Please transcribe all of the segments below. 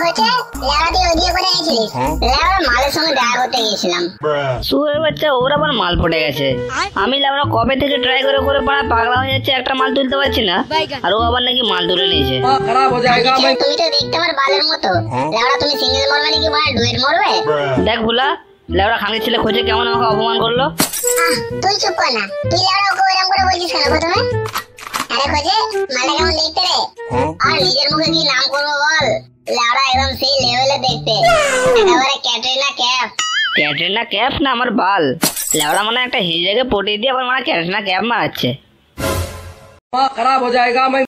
হচ্ছে লেওড়া তুই ওদিকে করে গেছিলিস? লেওড়া মালের সঙ্গে দেখা করতে গিয়েছিলাম। শুয়োরের বাচ্চা ওর আবার মাল পড়ে গেছে। আমি লেওড়া কবে থেকে ট্রাই করে করে পাড়া পাগলা হয়ে যাচ্ছে, একটা মাল তুলতে পারছি না, আর ও আবার নাকি মাল তুলে নিয়েছে। তুমি তো দেখতে আমার বালের মতো। লেওড়া তুমি সিঙ্গেল মরবে নাকি মানে ডুয়েট মরবে? দেখ ভুলা, লেওড়া খাঙ্গি ছেলে খোঁজে কেমন আমাকে অপমান করলো। তুই চুপ কর না, তুই লেওড়া ওকে এরকম করে বলছিস কেন প্রথমে? আরে খোঁজে মালটা কেমন দেখতে রে? আর নিজের মুখে কি নাম করবো বল? লেওড়া একদম সেই লেভেলে দেখতে, একেবারে ক্যাটরিনা ক্যাফ। ক্যাটরিনা ক্যাফ না আমার বাল। লেওড়া মানে একটা হিজড়াকে পটিয়ে দিয়ে আবার মানে ক্যাটরিনা ক্যাফ মারাচ্ছে। खराब हो जाएगा मैं।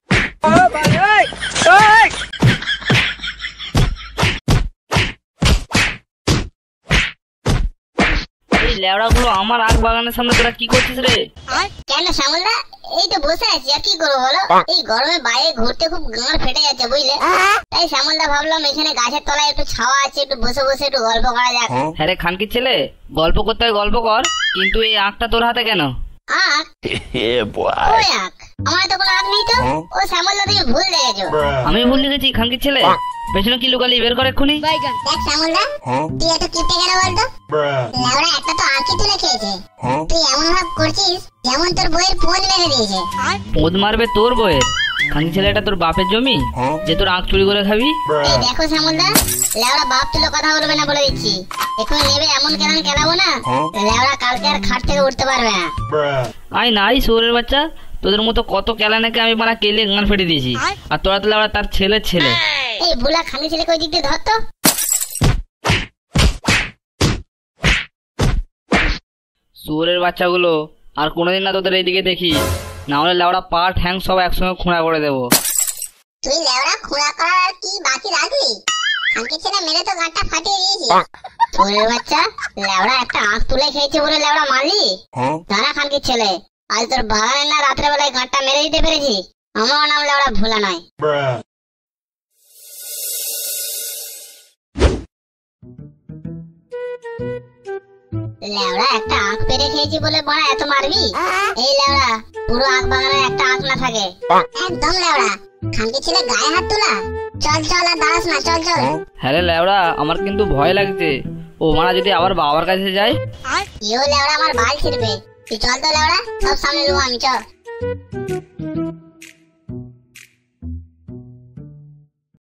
এই লেওড়া গুলো আমার আখ বাগানের সামনে তোরা কি করছিস রে? কেন শ্যামলদা, এই তো বসে আছি, আর কি করবো বলো? এই গরমে বাইরে ঘুরতে খুব গাঁড় ফেটে যাচ্ছে বুঝলে, তাই শ্যামলদা ভাবলাম এখানে গাছের তলায় একটু ছাওয়া আছে, একটু বসে বসে একটু গল্প করা যাক। হ্যাঁ রে খানকির ছেলে, গল্প করতে হয় গল্প কর, কিন্তু এই আখটা তোর হাতে কেন? আখ? ওই আখ? আমার তো কোনো আখ নেই তো। ও শ্যামলদা, তুমি ভুল দেখেছো। আমি ভুল দেখেছি খানকির ছেলে? পেছনে কি লুকালি বের কর এক্ষুনি। দেখ শ্যামলদা, তুই এত কিপটে কেন বলতো? লেওড়া একটা তো আঁকি তুলে খেয়েছে, তুই এমন ভাব করছিস যেমন তোর বইয়ের পোদ মেরে দিয়েছে। পোদ মারবে তোর বইয়ের? খানকি ছেলে, এটা তোর বাপের জমি যে তোর আখ চুরি করে খাবি? এই দেখো শ্যামলদা, লেওড়া বাপ তুলে কথা বলবে না বলে দিচ্ছি। এখন নেবে এমন কেন কেলাবো না, লেওড়া কালকে আর খাট থেকে উঠতে পারবে না। আয় নাই শুয়োরের বাচ্চা, তোদের মতো কত কেলানাকে আমি মানে কেলে গান ফেটে দিয়েছি, আর তোরা তো লেওড়া তার ছেলের ছেলে। এই বুলা খালি ছেলেকে ওই দিক দিয়ে ধর তো। শুয়োরের বাচ্চাগুলো আর কোনোদিন না তোদের এইদিকে দেখি, না হলে লেওড়া পা ঠ্যাং সব একসঙ্গে খুঁড়া করে দেবো। তুই লেওড়া খুঁড়া করার আর কি বাকি রাখলি? খানকে ছেলে মেরে তো গাঁটটা ফাটিয়ে দিয়েছি। তোরের বাচ্চা, লেওড়া একটা আখ তুলে খেয়েছে বলে লেওড়া মারলি? দাঁড়া খানকে ছেলে, আজ তোর বাগানের না রাত্রে বেলায় গাঁটটা মেরে দিতে পেরেছি। আমার নাম লেওড়া ভোলা নয়। লেওড়া একটা আখ পেরে খেয়েছি বলে বড়া এত মারবি? এই লেওড়া, পুরো আখ বাগানে একটা আখ না থাকে। একদম লেওড়া, খানকে ছেলে গায়ে হাত তোলা। চল চল, আর দাঁড়াস না, চল চল। হ্যাঁ রে লেওড়া, আমার কিন্তু ভয় লাগছে। ও মারা যদি আবার বাবার কাছে যায়? ইও লেওড়া আমার বাল ছিড়বে। তুই চল তো লেওড়া, সব সামনে নেবো আমি, চল।